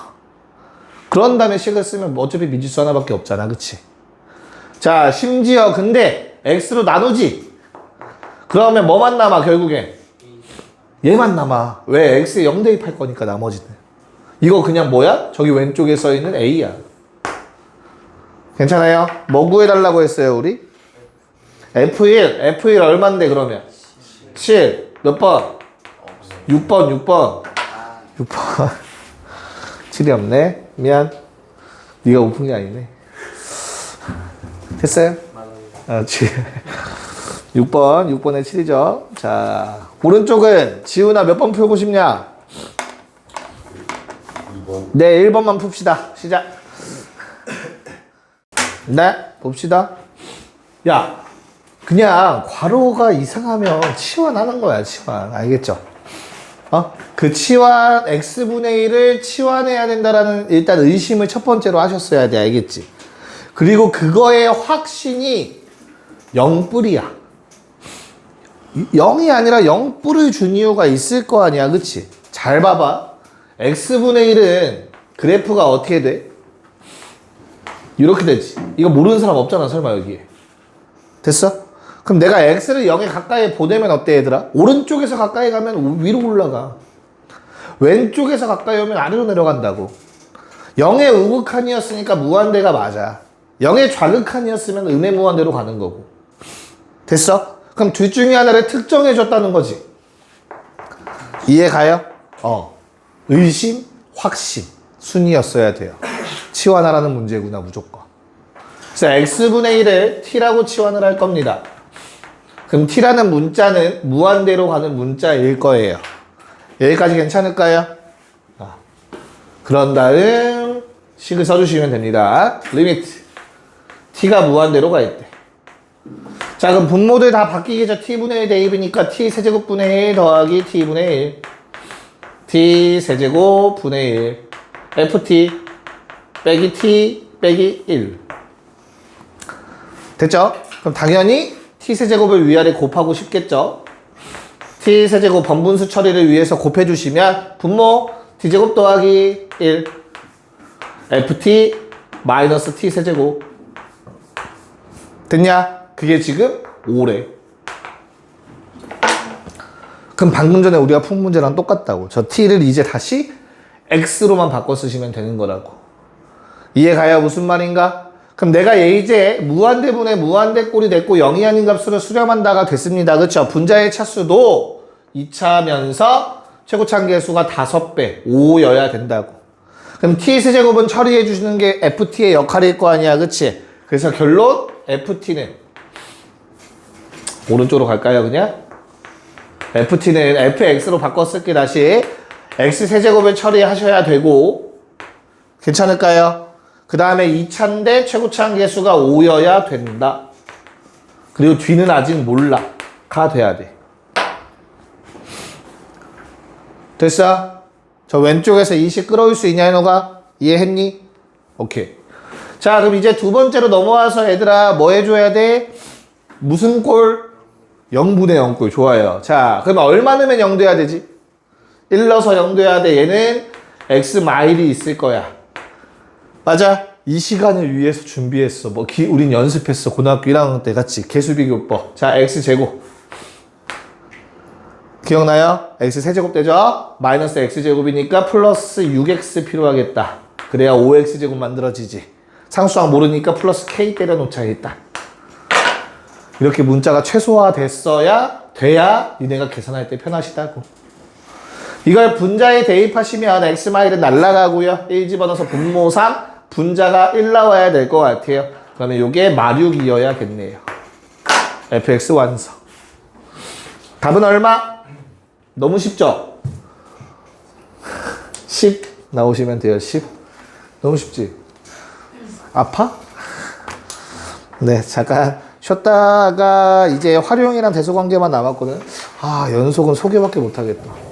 그런 다음에 식을 쓰면 뭐 어차피 미지수 하나밖에 없잖아. 그치? 자, 심지어 근데 X로 나누지. 그러면 뭐만 남아 결국엔? 얘만 남아. 왜? X에 0 대입할 거니까 나머지는. 이거 그냥 뭐야? 저기 왼쪽에 써있는 A야. 괜찮아요? 뭐 구해달라고 했어요 우리? F1 얼만데 그러면? 7 몇 번? 6번 6번 7이 없네. 미안. 네가 고픈 게 아니네. 됐어요? 7 6번에 7이죠. 자, 오른쪽은 지훈아 몇 번 풀고 싶냐? 2번. 네, 1번만 풉시다. 시작. 네, 봅시다. 야, 그냥 괄호가 이상하면 치환하는 거야, 치환. 알겠죠? 그 치환, x분의 1을 치환해야 된다라는 일단 의심을 첫 번째로 하셨어야 돼. 알겠지? 그리고 그거의 확신이 0뿔이야. 0이 아니라 0뿔을 준 이유가 있을 거 아니야. 그치? 잘 봐봐. x분의 1은 그래프가 어떻게 돼? 이렇게 되지. 이거 모르는 사람 없잖아. 설마 여기에. 됐어? 그럼 내가 x를 0에 가까이 보내면 어때 얘들아? 오른쪽에서 가까이 가면 위로 올라가. 왼쪽에서 가까이 오면 아래로 내려간다고. 0의 우극한이었으니까 무한대가 맞아. 0의 좌극한이었으면 음의 무한대로 가는 거고. 됐어? 그럼 둘 중에 하나를 특정해 줬다는 거지. 이해 가요? 의심, 확신 순이었어야 돼요. 치환하라는 문제구나 무조건. 그래서 x분의 1을 t라고 치환을 할 겁니다. 그럼 t라는 문자는 무한대로 가는 문자일 거예요. 여기까지 괜찮을까요? 그런 다음 식을 써주시면 됩니다. 리미트 t가 무한대로 가 있대. 자, 그럼 분모들 다 바뀌겠죠. t분의 1 대입이니까 t 세제곱분의 1 더하기 t분의 1 t 세제곱분의 1 ft 빼기 t 빼기 1 됐죠? 그럼 당연히 t세제곱을 위아래 곱하고 싶겠죠? t세제곱 번분수 처리를 위해서 곱해주시면 분모 t제곱 더하기 1 ft 마이너스 t세제곱 됐냐? 그게 지금 5래. 그럼 방금 전에 우리가 푼 문제랑 똑같다고. 저 t를 이제 다시 x로만 바꿔 쓰시면 되는 거라고. 이해가요? 무슨 말인가? 그럼 내가 얘 이제 무한대분의 무한대꼴이 됐고 0이 아닌 값으로 수렴한다가 됐습니다. 그쵸? 분자의 차수도 2차면서 최고차항계수가 5배, 5여야 된다고. 그럼 t세제곱은 처리해 주시는 게 ft의 역할일 거 아니야. 그치? 그래서 결론 ft는 오른쪽으로 갈까요 그냥? ft는 fx로 바꿨을게. 다시 x세제곱을 처리하셔야 되고 괜찮을까요? 그 다음에 2차인데 최고차항계수가 5여야 된다. 그리고 뒤는 아직 몰라. 가 돼야 돼. 됐어? 저 왼쪽에서 이 식 끌어올 수 있냐 너가? 이해했니? 오케이. 자, 그럼 이제 두 번째로 넘어와서 얘들아 뭐 해줘야 돼? 무슨 꼴? 0분의 0꼴. 좋아요. 자, 그러면 얼마 넣으면 0 돼야 되지? 1 넣어서 0 돼야 돼. 얘는 x 마일이 있을 거야. 맞아. 이 시간을 위해서 준비했어. 우린 연습했어. 고등학교 1학년 때 같이. 개수비교법. 자, x제곱. 기억나요? x 세제곱 되죠? 마이너스 x제곱이니까 플러스 6x 필요하겠다. 그래야 5x제곱 만들어지지. 상수항 모르니까 플러스 k 때려놓자 일단. 이렇게 문자가 돼야 니네가 계산할 때 편하시다고. 이걸 분자에 대입하시면 x마일은 날라가고요. 1 집어넣어서 분모 3 분자가 1 나와야 될 것 같아요. 그러면 이게 마륙이어야겠네요. fx 완성. 답은 얼마? 너무 쉽죠? 10 나오시면 돼요. 10. 너무 쉽지? 아파? 네, 잠깐 쉬었다가 이제 활용이랑 대소관계만 남았거든. 아, 연속은 소개밖에 못하겠다.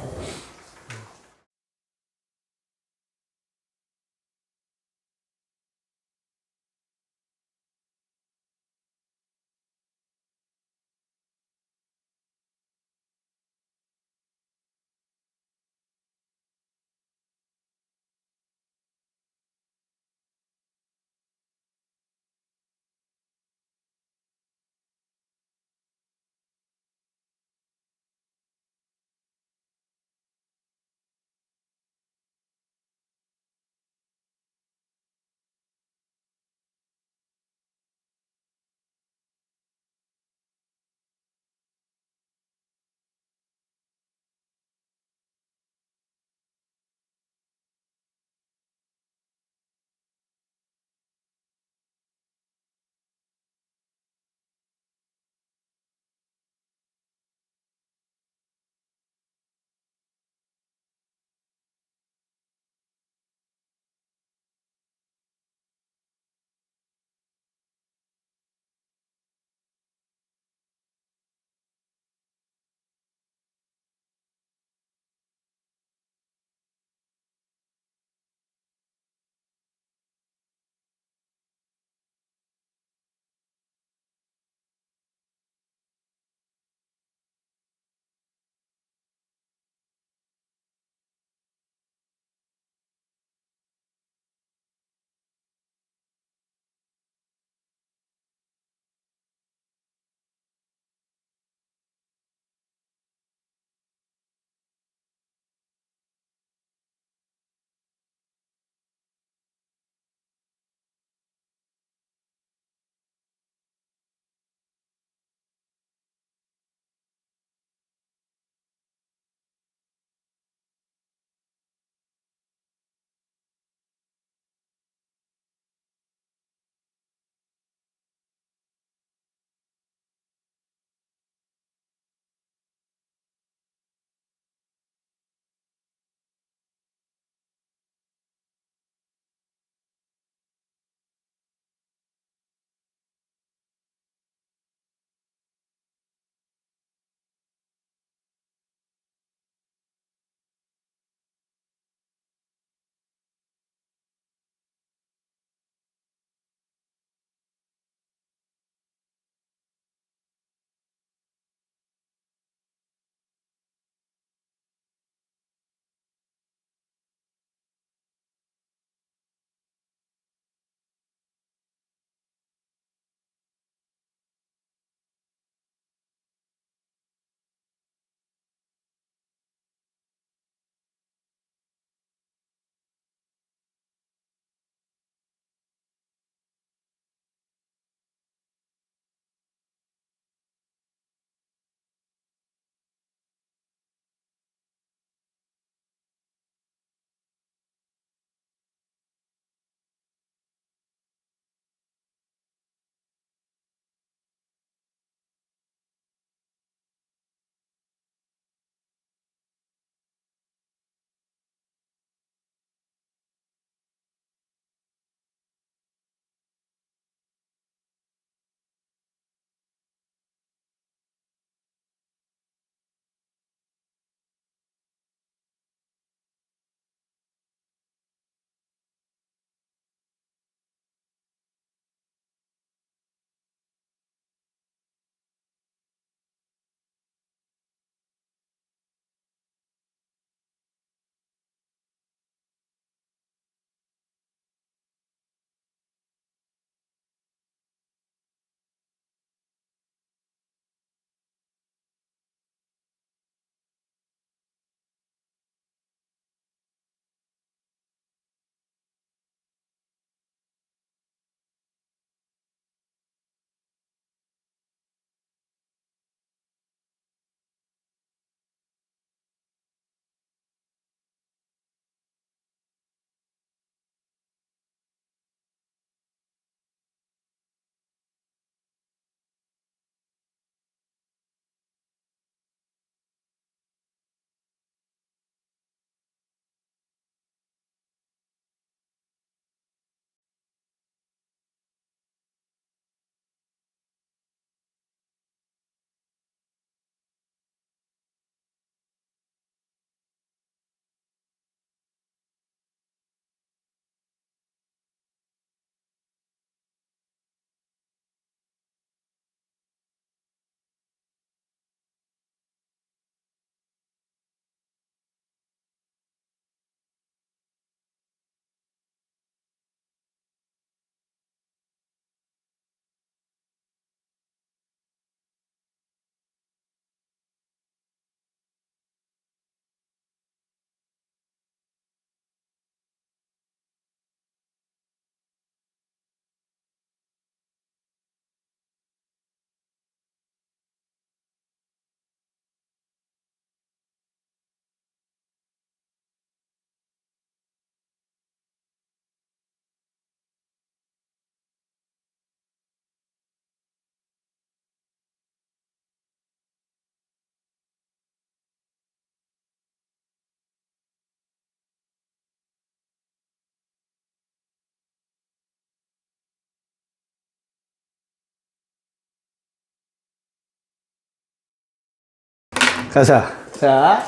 가자. 자,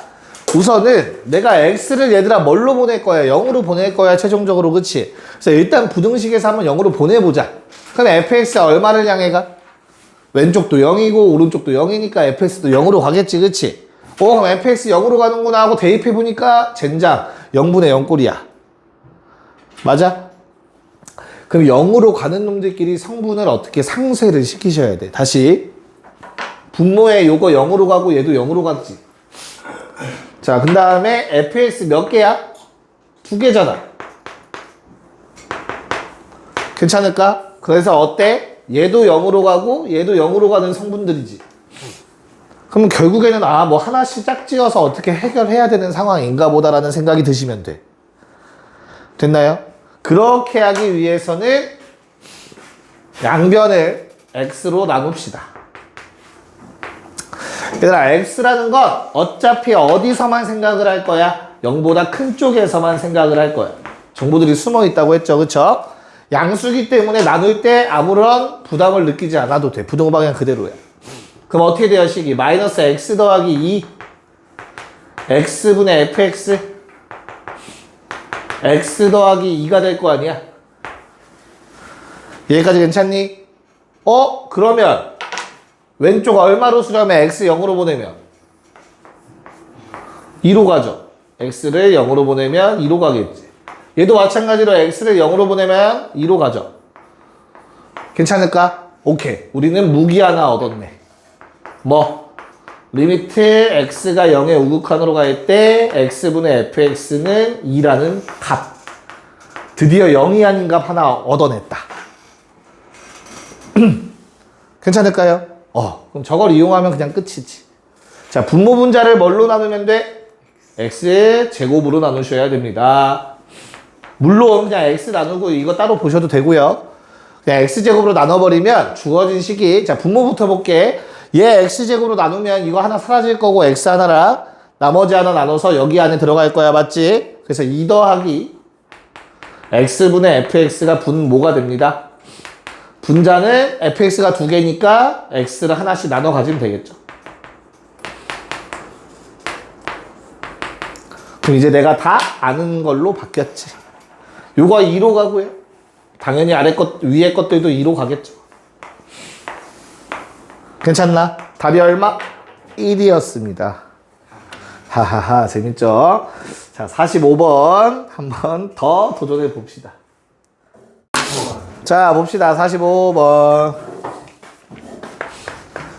우선은 내가 x를 얘들아 뭘로 보낼 거야? 0으로 보낼 거야, 최종적으로. 그치? 그래서 일단 부등식에서 한번 0으로 보내보자. 그럼 fx가 얼마를 향해 가? 왼쪽도 0이고 오른쪽도 0이니까 fx도 0으로 가겠지. 그치? 그럼 fx 0으로 가는구나 하고 대입해보니까 젠장 0분의 0 꼴이야. 맞아? 그럼 0으로 가는 놈들끼리 성분을 어떻게 상쇄를 시키셔야 돼. 다시 분모에 요거 0으로 가고 얘도 0으로 갔지. 자, 그 다음에 fx 몇 개야? 2개잖아. 괜찮을까? 그래서 어때? 얘도 0으로 가고 얘도 0으로 가는 성분들이지. 그러면 결국에는 뭐 하나씩 짝지어서 어떻게 해결해야 되는 상황인가 보다라는 생각이 드시면 돼. 됐나요? 그렇게 하기 위해서는 양변을 x로 나눕시다. 얘들아, x라는 건 어차피 어디서만 생각을 할 거야? 0보다 큰 쪽에서만 생각을 할 거야. 정보들이 숨어 있다고 했죠. 그쵸? 양수기 때문에 나눌 때 아무런 부담을 느끼지 않아도 돼. 부등호 방향 그대로야. 그럼 어떻게 돼요, 식이? 마이너스 x 더하기 2 x분의 fx x 더하기 2가 될 거 아니야? 여기까지 괜찮니? 그러면 왼쪽 얼마로 수렴해? x 0으로 보내면 2로 가죠. x를 0으로 보내면 2로 가겠지. 얘도 마찬가지로 x를 0으로 보내면 2로 가죠. 괜찮을까? 오케이. 우리는 무기 하나 얻었네. 리미트 x가 0의 우극한으로 갈 때 x분의 fx는 2라는 값. 드디어 0이 아닌 값 하나 얻어냈다. 괜찮을까요? 그럼 저걸 이용하면 그냥 끝이지. 자, 분모 분자를 뭘로 나누면 돼? x 제곱으로 나누셔야 됩니다. 물론 그냥 x 나누고 이거 따로 보셔도 되고요. 그냥 x 제곱으로 나눠버리면 주어진 식이, 자, 분모부터 볼게. 얘 x제곱으로 나누면 이거 하나 사라질 거고 x 하나랑 나머지 하나 나눠서 여기 안에 들어갈 거야. 맞지? 그래서 2 더하기 x분의 fx가 분모가 됩니다. 분자는 fx가 2개니까 x를 하나씩 나눠 가지면 되겠죠. 그럼 이제 내가 다 아는 걸로 바뀌었지. 요거 2로 가고요. 당연히 아래 것, 위에 것들도 2로 가겠죠. 괜찮나? 답이 얼마? 1이었습니다. 하하하, 재밌죠? 자, 45번 한번 더 도전해 봅시다. 자, 봅시다. 45번.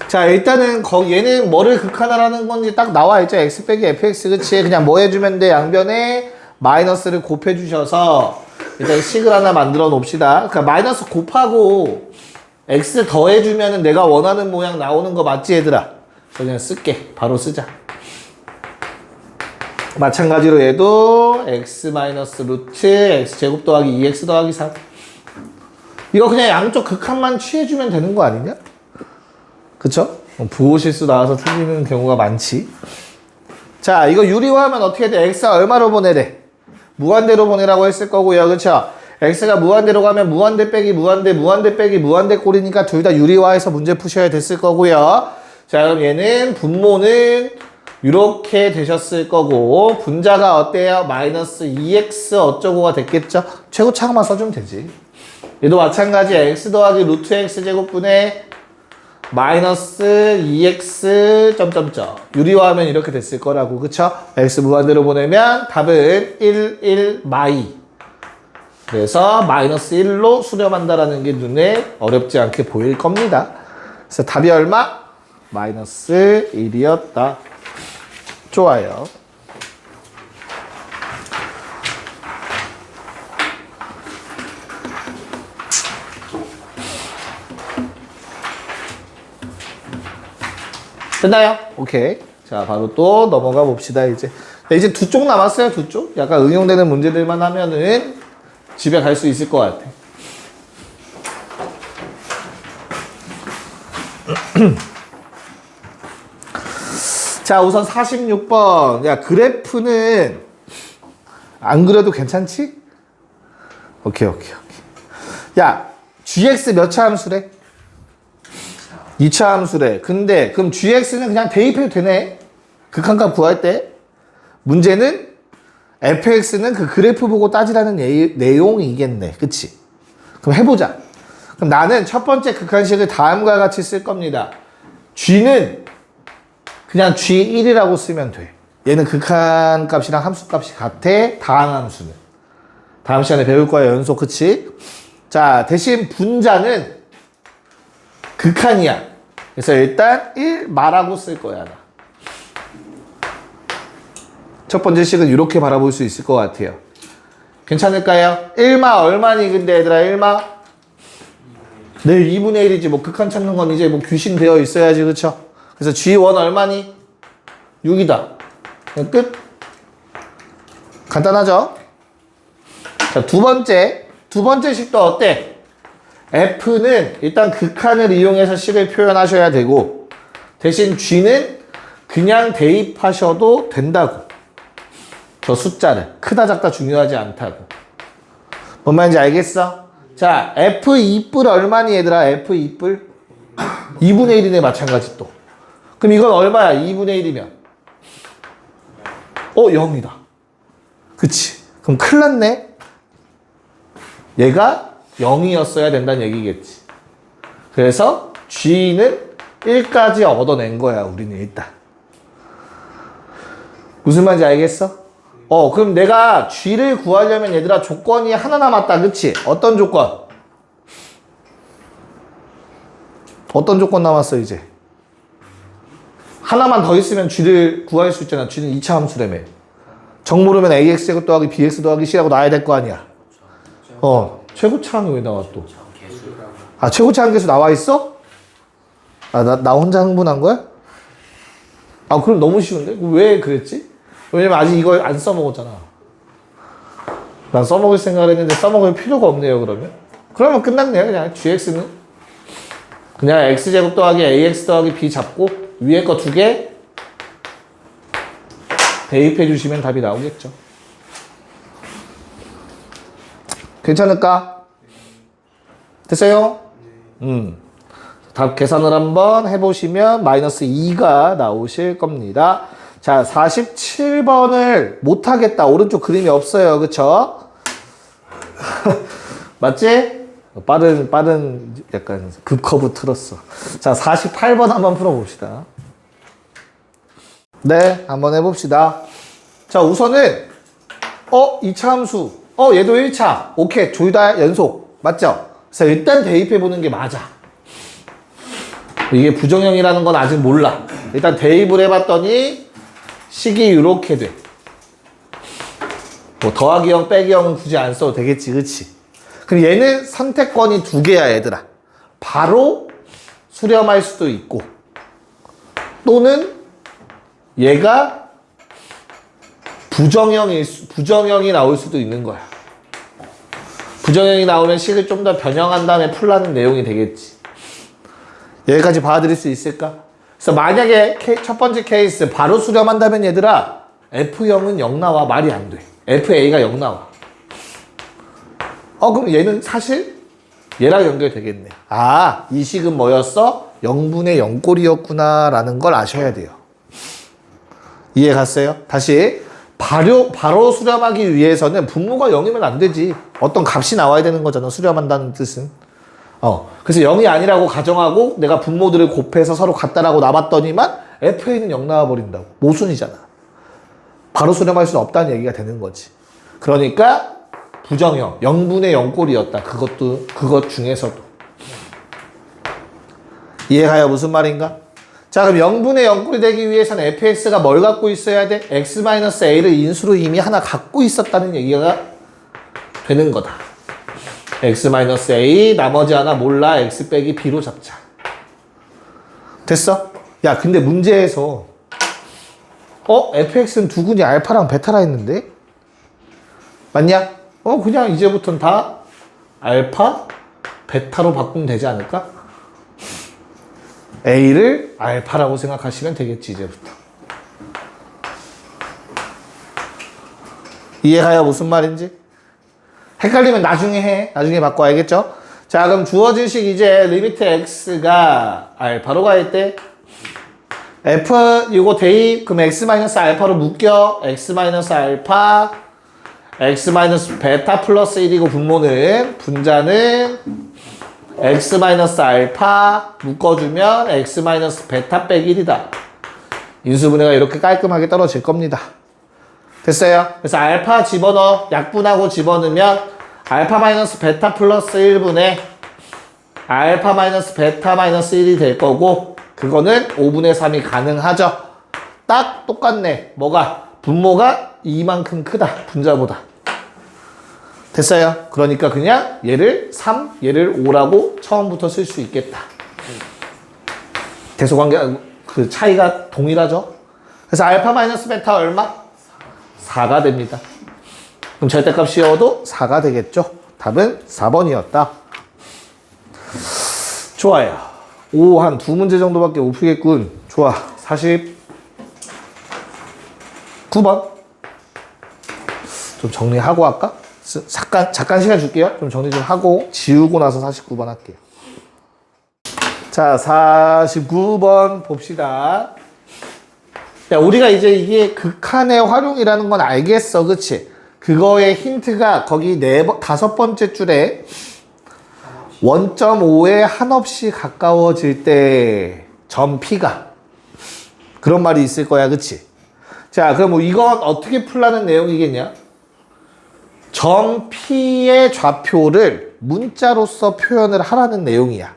자, 일단은 얘는 뭐를 극하나라는 건지 딱 나와 있죠. x 빼기 fx. 그치? 그냥 뭐 해주면 돼? 양변에 마이너스를 곱해 주셔서 일단 식을 하나 만들어 놓읍시다. 그러니까 마이너스 곱하고 x 더해주면은 내가 원하는 모양 나오는 거 맞지, 얘들아? 그냥 쓸게. 바로 쓰자. 마찬가지로 얘도 x 마이너스 루트 x제곱 더하기 2x 더하기 3. 이거 그냥 양쪽 극한만 취해주면 되는 거 아니냐? 그쵸? 부호 실수 나와서 틀리는 경우가 많지. 자, 이거 유리화하면 어떻게 돼? x가 얼마로 보내래? 무한대로 보내라고 했을 거고요. 그쵸? x가 무한대로 가면 무한대 빼기 무한대, 무한대 빼기 무한대 꼴이니까 둘 다 유리화해서 문제 푸셔야 됐을 거고요. 자, 그럼 얘는 분모는 이렇게 되셨을 거고, 분자가 어때요? 마이너스 2x 어쩌고가 됐겠죠? 최고차항만 써주면 되지. 얘도 마찬가지 x 더하기 루트 x 제곱분의 마이너스 2x 점점점 유리화하면 이렇게 됐을 거라고. 그쵸? x 무한대로 보내면 답은 1, 1, 마이. 그래서 마이너스 1로 수렴한다라는 게 눈에 어렵지 않게 보일 겁니다. 그래서 답이 얼마? 마이너스 1이었다. 좋아요. 됐나요? 오케이. 자, 바로 또 넘어가 봅시다, 이제. 이제 두 쪽 남았어요, 두 쪽. 약간 응용되는 문제들만 하면은 집에 갈 수 있을 것 같아. 자, 우선 46번. 야, 그래프는 안 그려도 괜찮지? 오케이. 야, gx 몇 차 함수래? 2차 함수래. 근데 그럼 gx는 그냥 대입해도 되네? 극한값 구할 때 문제는 fx는 그 그래프 보고 따지라는 내용이겠네. 그치? 그럼 해보자. 그럼 나는 첫 번째 극한식을 다음과 같이 쓸 겁니다. g는 그냥 g1이라고 쓰면 돼. 얘는 극한값이랑 함수값이 같아. 다음 함수는. 다음 시간에 배울 거야, 연속. 그치? 자, 대신 분자는 극한이야. 그래서 일단 1 마라고 쓸 거야, 나. 첫 번째 식은 이렇게 바라볼 수 있을 것 같아요. 괜찮을까요? 1마 얼마니 근데 얘들아 1마? 네 2분의 1이지 뭐 극한 찾는 건 이제 뭐 귀신 되어 있어야지 그쵸? 그래서 G1 얼마니? 6이다. 끝. 간단하죠? 자, 두 번째 식도 어때? F는 일단 극한을 이용해서 식을 표현하셔야 되고 대신 G는 그냥 대입하셔도 된다고. 저 숫자를 크다 작다 중요하지 않다고. 뭔 말인지 알겠어? 자, F2뿔 얼마니 얘들아? F2뿔 2분의 1이네 마찬가지 또. 그럼 이건 얼마야? 2분의 1이면 0이다. 그치? 그럼 큰일 났네. 얘가 0이었어야 된다는 얘기겠지. 그래서 G는 1까지 얻어낸 거야 우리는 일단. 무슨 말인지 알겠어? 그럼 내가 G를 구하려면 얘들아 조건이 하나 남았다. 그치? 어떤 조건? 어떤 조건 남았어 이제? 하나만 더 있으면 G를 구할 수 있잖아. G는 2차 함수라며. 정 모르면 AX제곱 더하기 BX 더하기 C라고 나와야 될 거 아니야. 최고차항이 왜 나와 또? 아, 최고차항 계수 나와 있어? 아, 나 혼자 흥분한 거야? 아, 그럼 너무 쉬운데? 왜 그랬지? 왜냐면 아직 이걸 안 써먹었잖아. 난 써먹을 생각을 했는데 써먹을 필요가 없네요, 그러면. 그러면 끝났네요, 그냥. gx는. 그냥 x제곱 더하기 ax 더하기 b 잡고 위에 거 2개 대입해 주시면 답이 나오겠죠. 괜찮을까? 됐어요? 답 계산을 한번 해보시면 마이너스 2가 나오실 겁니다. 자, 47번을 못하겠다. 오른쪽 그림이 없어요. 그쵸? 맞지? 빠른 약간 급커브 틀었어. 자, 48번 한번 풀어봅시다. 네, 한번 해봅시다. 자, 우선은 2차 함수. 얘도 1차. 오케이, 둘 다 연속. 맞죠? 그래서 일단 대입해보는 게 맞아. 이게 부정형이라는 건 아직 몰라. 일단 대입을 해봤더니 식이 이렇게 돼. 뭐 더하기 0, 빼기 0은 굳이 안 써도 되겠지, 그치? 그럼 얘는 선택권이 2개야, 얘들아. 바로 수렴할 수도 있고 또는 얘가 부정형이 나올 수도 있는 거야. 부정형이 나오면 식을 좀 더 변형한 다음에 풀라는 내용이 되겠지. 여기까지 봐드릴 수 있을까? 그래서 만약에 첫 번째 케이스 바로 수렴한다면 얘들아 F0은 0 나와. 말이 안 돼. FA가 0 나와. 그럼 얘는 사실 얘랑 연결되겠네. 아, 이 식은 뭐였어? 0분의 0꼴이었구나 라는 걸 아셔야 돼요. 이해 갔어요? 다시 바로 수렴하기 위해서는 분모가 0이면 안 되지. 어떤 값이 나와야 되는 거잖아. 수렴한다는 뜻은. 그래서 0이 아니라고 가정하고 내가 분모들을 곱해서 서로 같다라고 나봤더니만 FA는 0 나와버린다고. 모순이잖아. 바로 수렴할 수는 없다는 얘기가 되는 거지. 그러니까 부정형 0분의 0꼴이었다. 그것 중에서도. 이해가요? 무슨 말인가? 자, 그럼 0분의 0꼴이 되기 위해서는 fx가 뭘 갖고 있어야 돼? x-a를 인수로 이미 하나 갖고 있었다는 얘기가 되는 거다. x-a 나머지 하나 몰라. x 빼기 b로 잡자. 됐어? 야, 근데 문제에서 fx는 두근이 알파랑 베타라 했는데? 맞냐? 그냥 이제부터는 다 알파, 베타로 바꾸면 되지 않을까? A를 알파라고 생각하시면 되겠지, 이제부터. 이해가요? 무슨 말인지? 헷갈리면 나중에 해. 나중에 바꿔, 알겠죠? 자, 그럼 주어진 식 이제 리미트 x가 알파로 갈 때 F 이거 대입 그럼 x 마이너스 알파로 묶여. x 마이너스 알파 x 마이너스 베타 플러스 1이고 분모는 분자는 x 마이너스 알파 묶어주면 x 마이너스 베타 빼기 1이다. 인수분해가 이렇게 깔끔하게 떨어질 겁니다. 됐어요? 그래서 알파 집어넣어. 약분하고 집어넣으면 알파 마이너스 베타 플러스 1분의 알파 마이너스 베타 마이너스 1이 될 거고 그거는 5분의 3이 가능하죠. 딱 똑같네. 뭐가? 분모가 이만큼 크다. 분자보다. 됐어요? 그러니까 그냥 얘를 3, 얘를 5라고 처음부터 쓸 수 있겠다. 대소관계 그 차이가 동일하죠? 그래서 알파 마이너스 베타 얼마? 4가 됩니다. 그럼 절대값 씌워도 4가 되겠죠? 답은 4번이었다. 좋아요. 오, 한 두 문제 정도밖에 못 풀겠군. 좋아. 49번. 좀 정리하고 할까? 잠깐 시간 줄게요. 좀 정리 좀 하고 지우고 나서 49번 할게요. 자, 49번 봅시다. 야, 우리가 이제 이게 극한의 활용이라는 건 알겠어. 그치? 그거의 힌트가 거기 다섯 번째 줄에 원점 5에 한없이 가까워질 때 점 P가 그런 말이 있을 거야. 그치? 자, 그럼 뭐 이건 어떻게 풀라는 내용이겠냐? 점 P의 좌표를 문자로서 표현을 하라는 내용이야.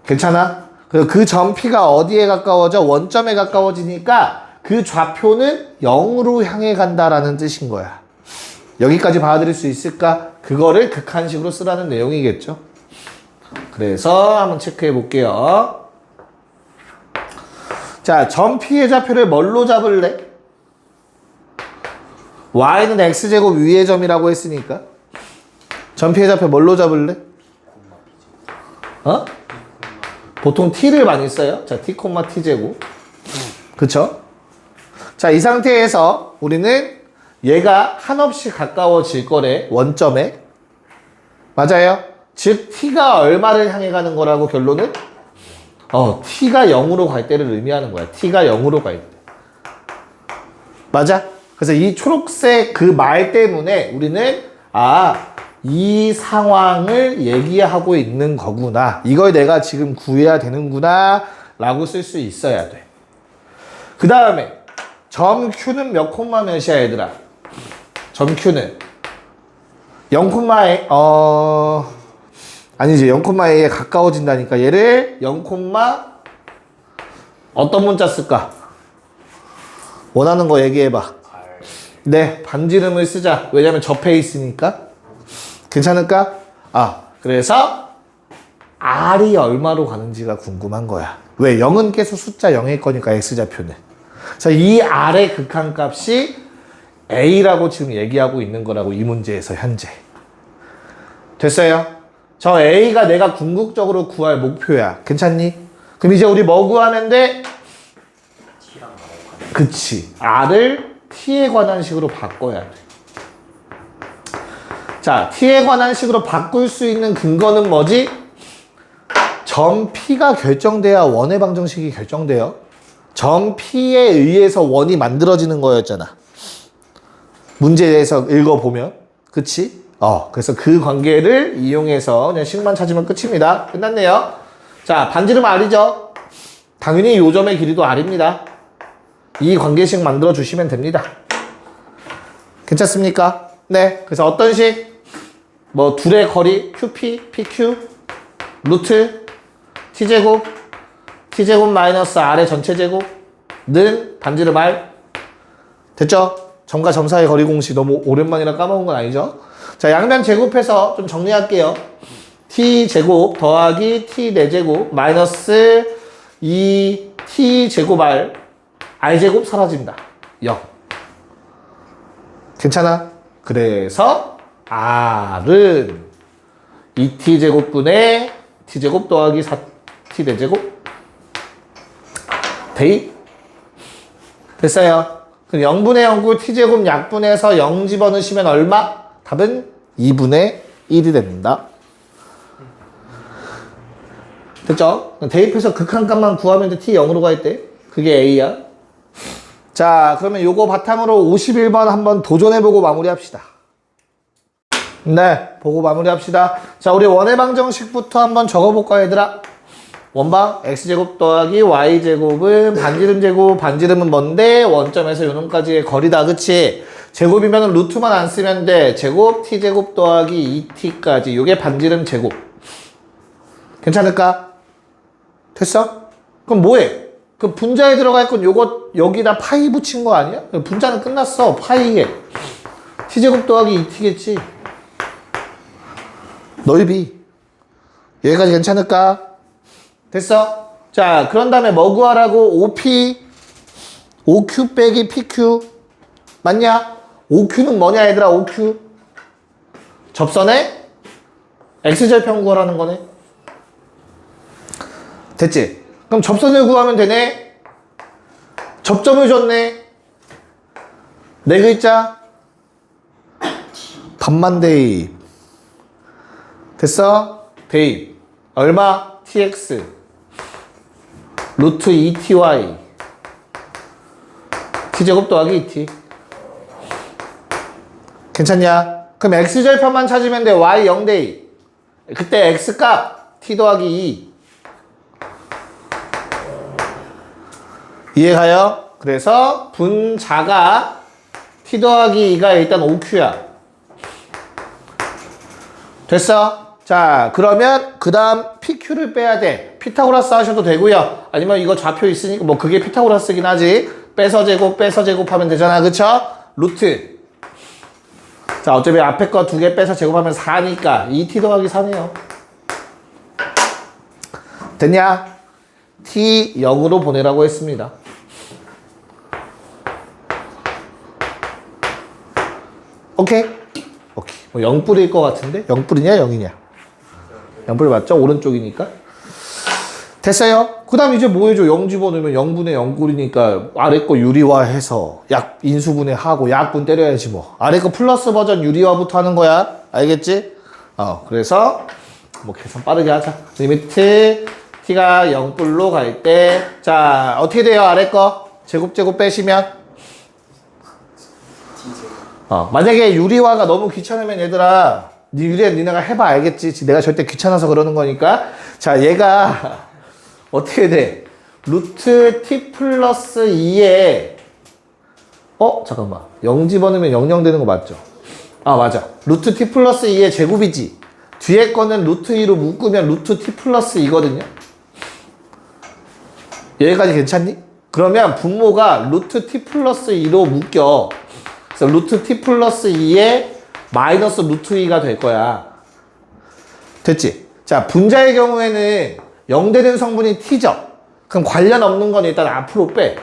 괜찮아? 그 점 P가 어디에 가까워져? 원점에 가까워지니까 그 좌표는 0으로 향해 간다라는 뜻인 거야. 여기까지 받아들일 수 있을까? 그거를 극한식으로 쓰라는 내용이겠죠. 그래서 한번 체크해 볼게요. 자, 점 P의 좌표를 뭘로 잡을래? y는 x제곱 위의 점이라고 했으니까 점 P의 좌표 뭘로 잡을래? 어? 보통 t를 많이 써요. 자, t, t제곱. 그쵸? 자, 이 상태에서 우리는 얘가 한없이 가까워질 거래. 원점에. 맞아요? 즉 t가 얼마를 향해 가는 거라고 결론은? t가 0으로 갈 때를 의미하는 거야. t가 0으로 갈 때. 맞아? 그래서 이 초록색 그 말 때문에 우리는 이 상황을 얘기하고 있는 거구나. 이걸 내가 지금 구해야 되는구나 라고 쓸 수 있어야 돼. 그 다음에 점 Q는 몇 콤마 몇이야 얘들아? 점 Q는 0콤마에 아니지 0콤마에 가까워진다니까. 얘를 0, 어떤 문자 쓸까? 원하는 거 얘기해봐. 네, 반지름을 쓰자. 왜냐면 접해 있으니까. 괜찮을까? 그래서 R이 얼마로 가는지가 궁금한 거야. 왜? 0은 계속 숫자 0일 거니까 X좌표는. 그래서 이 R의 극한값이 A라고 지금 얘기하고 있는 거라고 이 문제에서 현재. 됐어요? 저 A가 내가 궁극적으로 구할 목표야. 괜찮니? 그럼 이제 우리 뭐 구하면 돼? 그치. R을 T에 관한 식으로 바꿔야 돼. 자, T에 관한 식으로 바꿀 수 있는 근거는 뭐지? 점 P가 결정돼야 원의 방정식이 결정돼요. 점 P에 의해서 원이 만들어지는 거였잖아. 문제에서 읽어보면. 그치? 그래서 그 관계를 이용해서 그냥 식만 찾으면 끝입니다. 끝났네요. 자, 반지름 R이죠? 당연히 요점의 길이도 R입니다. 이 관계식 만들어 주시면 됩니다. 괜찮습니까? 네. 그래서 어떤 식? 뭐 둘의 거리 QP, PQ, 루트 T제곱, T제곱 마이너스 R의 전체 제곱는 반지름 R. 됐죠? 점과 점 사이의 거리 공식 너무 오랜만이라 까먹은 건 아니죠? 자, 양변 제곱해서 좀 정리할게요. T제곱 더하기 T4제곱 마이너스 2T제곱 R. R제곱 사라집니다. 0. 괜찮아? 그래서 R은 2T제곱분의 T제곱 더하기 4T4제곱 대입. 됐어요. 그럼 0분의 0구 T제곱 약분해서 0 집어넣으시면 얼마? 답은 2분의 1이 됩니다. 됐죠? 대입해서 극한값만 구하면 T 0으로 갈 때 그게 A야. 자, 그러면 요거 바탕으로 51번 한번 도전해보고 마무리합시다. 네, 보고 마무리합시다. 자, 우리 원의 방정식부터 한번 적어볼까, 얘들아? 원방 x제곱 더하기 y제곱은 반지름 제곱, 반지름은 뭔데? 원점에서 요놈까지의 거리다, 그치? 제곱이면 루트만 안 쓰면 돼. 제곱 t제곱 더하기 2t까지. 요게 반지름 제곱. 괜찮을까? 됐어? 그럼 뭐해? 그 분자에 들어갈 건 요거 여기다 파이 붙인 거 아니야? 분자는 끝났어. 파이에 t제곱 더하기 2t겠지. 넓이. 여기까지 괜찮을까? 됐어? 자, 그런 다음에 뭐 구하라고? OP, OQ 빼기 PQ. 맞냐? OQ는 뭐냐, 얘들아, OQ? 접선의 X절편 구하라는 거네. 됐지? 그럼 접선을 구하면 되네? 접점을 줬네? 네 글자? 반만 대입. 됐어? 대입. 얼마? tx. 루트 2ty. t제곱 더하기 2t. 괜찮냐? 그럼 x절편만 찾으면 돼. y 0대2. 그때 x값 t 더하기 2. 이해가요? 그래서 분자가 t 더하기 2가 일단 5q야. 됐어? 자, 그러면 그 다음 pq를 빼야 돼. 피타고라스 하셔도 되고요. 아니면 이거 좌표 있으니까 뭐 그게 피타고라스긴 하지. 빼서 제곱 하면 되잖아. 그쵸? 루트. 자, 어차피 앞에 거 2개 빼서 제곱하면 4니까 2t 더하기 4네요. 됐냐? t 0으로 보내라고 했습니다. 오케이? 오케이. 뭐 0불일 것 같은데? 0불이냐 0이냐? 0불 맞죠? 오른쪽이니까. 됐어요? 그 다음 이제 뭐 해줘? 0 집어넣으면 0분의 0꼴이니까 아래 거 유리화해서 약 인수분해하고 약분 때려야지 뭐. 아래 거 플러스 버전 유리화부터 하는 거야. 알겠지? 그래서 뭐 계산 빠르게 하자. 리미트 t가 0불로 갈 때 자, 어떻게 돼요? 아래 거 제곱 빼시면 만약에 유리화가 너무 귀찮으면 얘들아 유리화 니네가 해봐. 알겠지? 내가 절대 귀찮아서 그러는 거니까. 자, 얘가 어떻게 돼? 루트 t 플러스 2에 잠깐만 0 집어넣으면 00 되는 거 맞죠? 아, 맞아. 루트 t 플러스 2의 제곱이지. 뒤에 거는 루트 2로 묶으면 루트 t 플러스 2거든요. 여기까지 괜찮니? 그러면 분모가 루트 t 플러스 2로 묶여. 그래서 루트 t 플러스 2에 마이너스 루트 2가 될 거야. 됐지? 자, 분자의 경우에는 0 되는 성분이 t죠? 그럼 관련 없는 건 일단 앞으로 빼.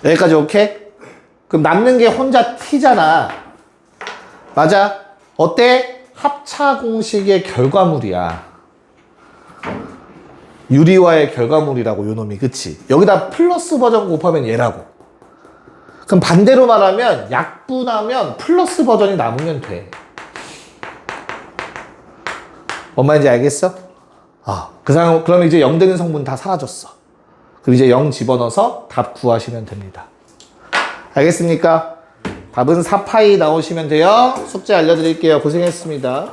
여기까지 오케이? 그럼 남는 게 혼자 t잖아. 맞아? 어때? 합차 공식의 결과물이야. 유리화의 결과물이라고 요놈이. 그치? 여기다 플러스 버전 곱하면 얘라고. 그럼 반대로 말하면 약분하면 플러스 버전이 남으면 돼. 뭔 말인지 알겠어? 그럼 이제 0 되는 성분 다 사라졌어. 그럼 이제 0 집어넣어서 답 구하시면 됩니다. 알겠습니까? 답은 4파이 나오시면 돼요. 숙제 알려드릴게요. 고생했습니다.